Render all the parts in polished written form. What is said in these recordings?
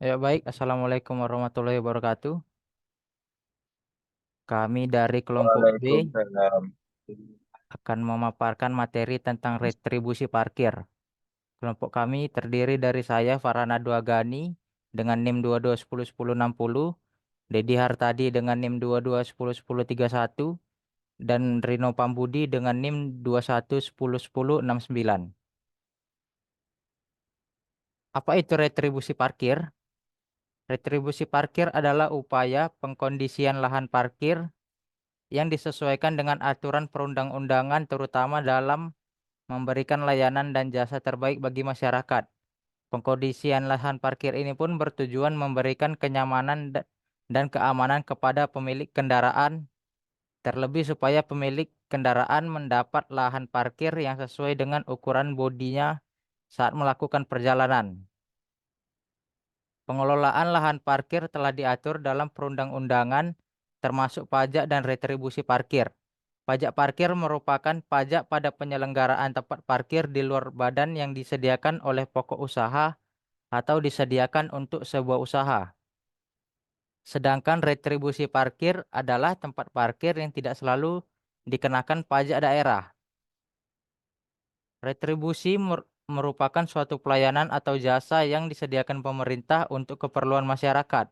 Ya baik, Assalamualaikum warahmatullahi wabarakatuh. Kami dari kelompok B Waalaikumsalam. akan memaparkan materi tentang retribusi parkir. Kelompok kami terdiri dari saya, Farhana Duagani, dengan NIM 22101060, Dedi Hartadi dengan NIM 22101031, dan Rino Pambudi dengan NIM 21101069. Apa itu retribusi parkir? Retribusi parkir adalah upaya pengkondisian lahan parkir yang disesuaikan dengan aturan perundang-undangan terutama dalam memberikan layanan dan jasa terbaik bagi masyarakat. Pengkondisian lahan parkir ini pun bertujuan memberikan kenyamanan dan keamanan kepada pemilik kendaraan, terlebih supaya pemilik kendaraan mendapat lahan parkir yang sesuai dengan ukuran bodinya saat melakukan perjalanan. Pengelolaan lahan parkir telah diatur dalam perundang-undangan, termasuk pajak dan retribusi parkir. Pajak parkir merupakan pajak pada penyelenggaraan tempat parkir di luar badan yang disediakan oleh pokok usaha atau disediakan untuk sebuah usaha. Sedangkan retribusi parkir adalah tempat parkir yang tidak selalu dikenakan pajak daerah. Retribusi merupakan suatu pelayanan atau jasa yang disediakan pemerintah untuk keperluan masyarakat.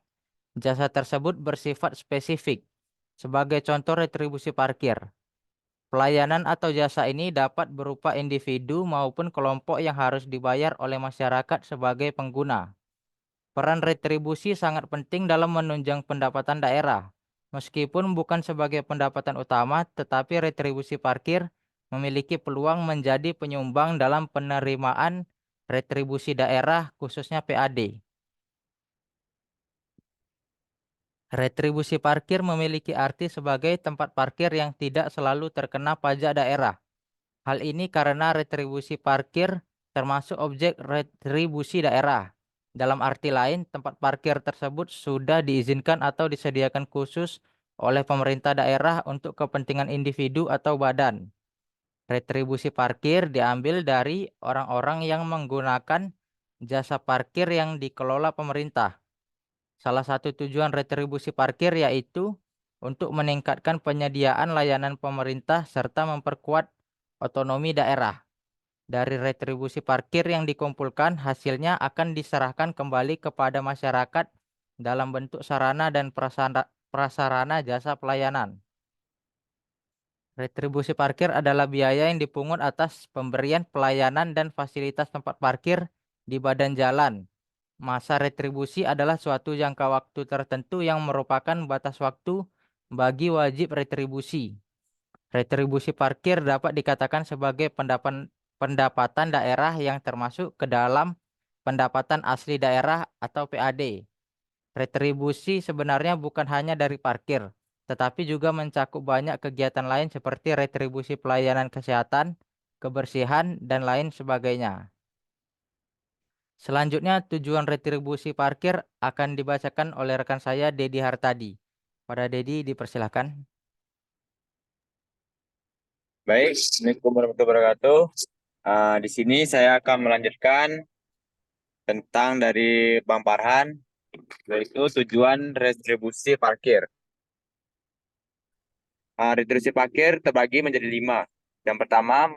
Jasa tersebut bersifat spesifik. Sebagai contoh retribusi parkir, pelayanan atau jasa ini dapat berupa individu maupun kelompok yang harus dibayar oleh masyarakat sebagai pengguna. Peran retribusi sangat penting dalam menunjang pendapatan daerah. Meskipun bukan sebagai pendapatan utama, tetapi retribusi parkir memiliki peluang menjadi penyumbang dalam penerimaan retribusi daerah, khususnya PAD. Retribusi parkir memiliki arti sebagai tempat parkir yang tidak selalu terkena pajak daerah. Hal ini karena retribusi parkir termasuk objek retribusi daerah. Dalam arti lain, tempat parkir tersebut sudah diizinkan atau disediakan khusus oleh pemerintah daerah untuk kepentingan individu atau badan. Retribusi parkir diambil dari orang-orang yang menggunakan jasa parkir yang dikelola pemerintah. Salah satu tujuan retribusi parkir yaitu untuk meningkatkan penyediaan layanan pemerintah serta memperkuat otonomi daerah. Dari retribusi parkir yang dikumpulkan, hasilnya akan diserahkan kembali kepada masyarakat dalam bentuk sarana dan prasarana jasa pelayanan. Retribusi parkir adalah biaya yang dipungut atas pemberian pelayanan dan fasilitas tempat parkir di badan jalan. Masa retribusi adalah suatu jangka waktu tertentu yang merupakan batas waktu bagi wajib retribusi. Retribusi parkir dapat dikatakan sebagai pendapatan daerah yang termasuk ke dalam pendapatan asli daerah atau PAD. Retribusi sebenarnya bukan hanya dari parkir, tetapi juga mencakup banyak kegiatan lain seperti retribusi pelayanan kesehatan, kebersihan, dan lain sebagainya. Selanjutnya, tujuan retribusi parkir akan dibacakan oleh rekan saya, Dedi Hartadi. Pada Dedi, dipersilahkan. Baik, Assalamualaikum warahmatullahi wabarakatuh. Di sini saya akan melanjutkan tentang dari Bang Farhan, yaitu tujuan retribusi parkir. Retribusi parkir terbagi menjadi 5. Yang pertama,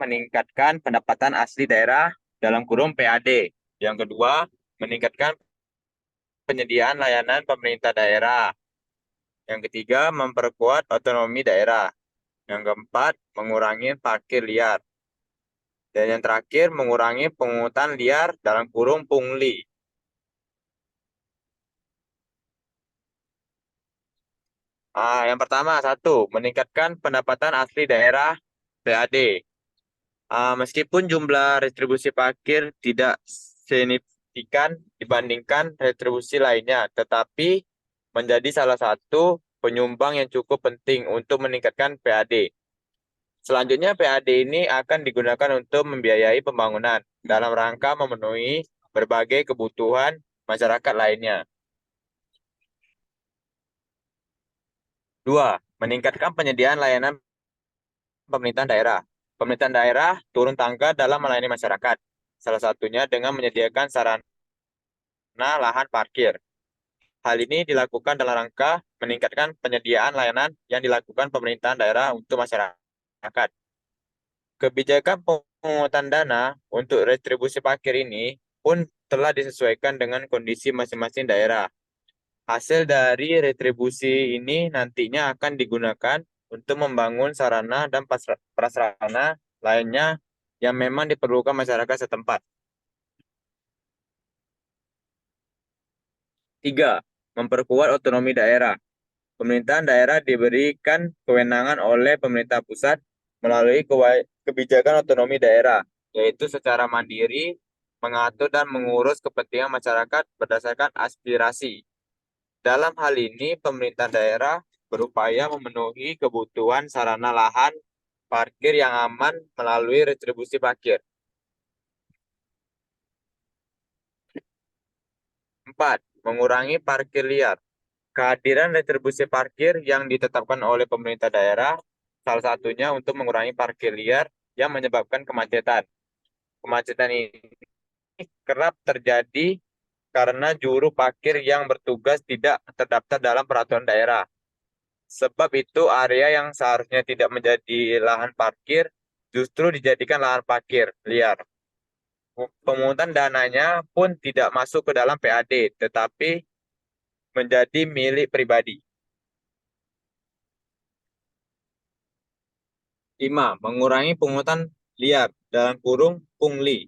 meningkatkan pendapatan asli daerah dalam kurung PAD. Yang kedua, meningkatkan penyediaan layanan pemerintah daerah. Yang ketiga, memperkuat otonomi daerah. Yang keempat, mengurangi parkir liar. Dan yang terakhir, mengurangi pungutan liar dalam kurung pungli. Yang pertama, satu, meningkatkan pendapatan asli daerah PAD. Meskipun jumlah retribusi parkir tidak signifikan dibandingkan retribusi lainnya, tetapi menjadi salah satu penyumbang yang cukup penting untuk meningkatkan PAD. Selanjutnya, PAD ini akan digunakan untuk membiayai pembangunan dalam rangka memenuhi berbagai kebutuhan masyarakat lainnya. Dua, meningkatkan penyediaan layanan pemerintahan daerah. Pemerintahan daerah turun tangga dalam melayani masyarakat. Salah satunya dengan menyediakan sarana sarana lahan parkir. Hal ini dilakukan dalam rangka meningkatkan penyediaan layanan yang dilakukan pemerintahan daerah untuk masyarakat. Kebijakan pemungutan dana untuk retribusi parkir ini pun telah disesuaikan dengan kondisi masing-masing daerah. Hasil dari retribusi ini nantinya akan digunakan untuk membangun sarana dan prasarana lainnya yang memang diperlukan masyarakat setempat. 3. Memperkuat otonomi daerah. Pemerintahan daerah diberikan kewenangan oleh pemerintah pusat melalui kebijakan otonomi daerah, yaitu secara mandiri mengatur dan mengurus kepentingan masyarakat berdasarkan aspirasi. Dalam hal ini, pemerintah daerah berupaya memenuhi kebutuhan sarana lahan parkir yang aman melalui retribusi parkir. 4. Mengurangi parkir liar. Kehadiran retribusi parkir yang ditetapkan oleh pemerintah daerah salah satunya untuk mengurangi parkir liar yang menyebabkan kemacetan. Kemacetan ini kerap terjadi karena juru parkir yang bertugas tidak terdaftar dalam peraturan daerah. Sebab itu area yang seharusnya tidak menjadi lahan parkir justru dijadikan lahan parkir liar. Pemungutan dananya pun tidak masuk ke dalam PAD, tetapi menjadi milik pribadi. 5. Mengurangi pungutan liar dalam kurung pungli.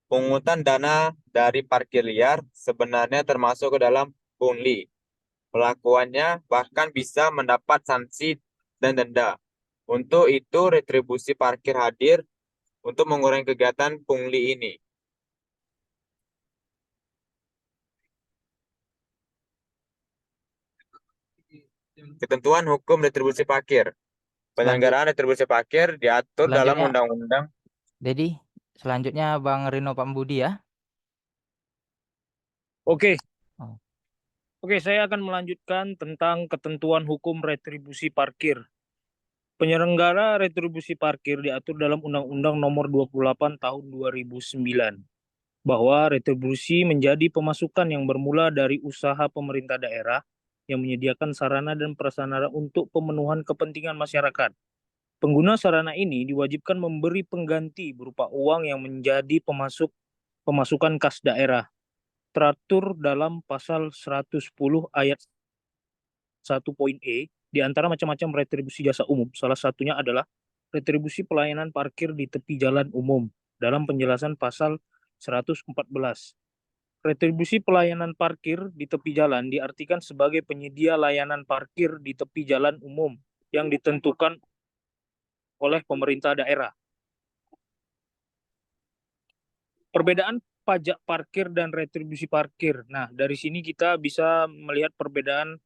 Pungutan dana dari parkir liar sebenarnya termasuk ke dalam pungli. Pelakuannya bahkan bisa mendapat sanksi dan denda. Untuk itu retribusi parkir hadir untuk mengurangi kegiatan pungli ini. Ketentuan hukum retribusi parkir. Penyelenggaraan retribusi parkir diatur dalam Selanjutnya, Undang-Undang. Dedi, selanjutnya Bang Rino Pambudi ya. Oke, Oh, saya akan melanjutkan tentang ketentuan hukum retribusi parkir. Penyelenggara retribusi parkir diatur dalam Undang-Undang Nomor 28 Tahun 2009 bahwa retribusi menjadi pemasukan yang bermula dari usaha pemerintah daerah yang menyediakan sarana dan prasarana untuk pemenuhan kepentingan masyarakat. Pengguna sarana ini diwajibkan memberi pengganti berupa uang yang menjadi pemasukan kas daerah. Teratur dalam pasal 110 ayat 1.e di antara macam-macam retribusi jasa umum. Salah satunya adalah retribusi pelayanan parkir di tepi jalan umum dalam penjelasan pasal 114. Retribusi pelayanan parkir di tepi jalan diartikan sebagai penyedia layanan parkir di tepi jalan umum yang ditentukan oleh pemerintah daerah. Perbedaan pajak parkir dan retribusi parkir. Nah, dari sini kita bisa melihat perbedaan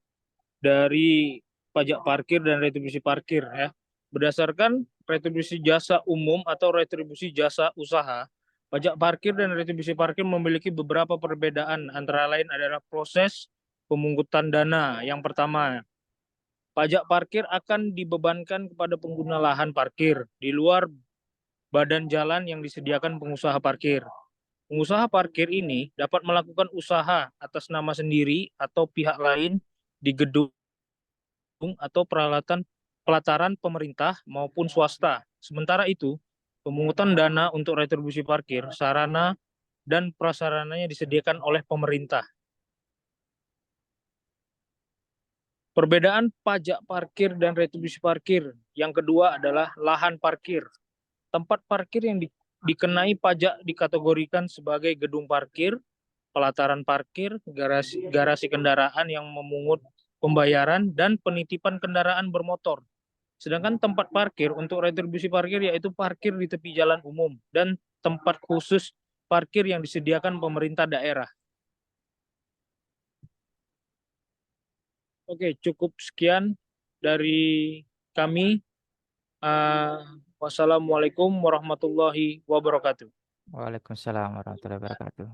dari pajak parkir dan retribusi parkir ya. Berdasarkan retribusi jasa umum atau retribusi jasa usaha, pajak parkir dan retribusi parkir memiliki beberapa perbedaan, antara lain adalah proses pemungutan dana. Yang pertama, pajak parkir akan dibebankan kepada pengguna lahan parkir di luar badan jalan yang disediakan pengusaha parkir. Pengusaha parkir ini dapat melakukan usaha atas nama sendiri atau pihak lain di gedung atau pelataran pemerintah maupun swasta. Sementara itu, pemungutan dana untuk retribusi parkir, sarana dan prasarananya disediakan oleh pemerintah. Perbedaan pajak parkir dan retribusi parkir. Yang kedua adalah lahan parkir. Tempat parkir yang dikenai pajak dikategorikan sebagai gedung parkir, pelataran parkir, garasi kendaraan yang memungut pembayaran, dan penitipan kendaraan bermotor. Sedangkan tempat parkir untuk retribusi parkir yaitu parkir di tepi jalan umum dan tempat khusus parkir yang disediakan pemerintah daerah. Oke, cukup sekian dari kami. Wassalamualaikum warahmatullahi wabarakatuh. Waalaikumsalam warahmatullahi wabarakatuh.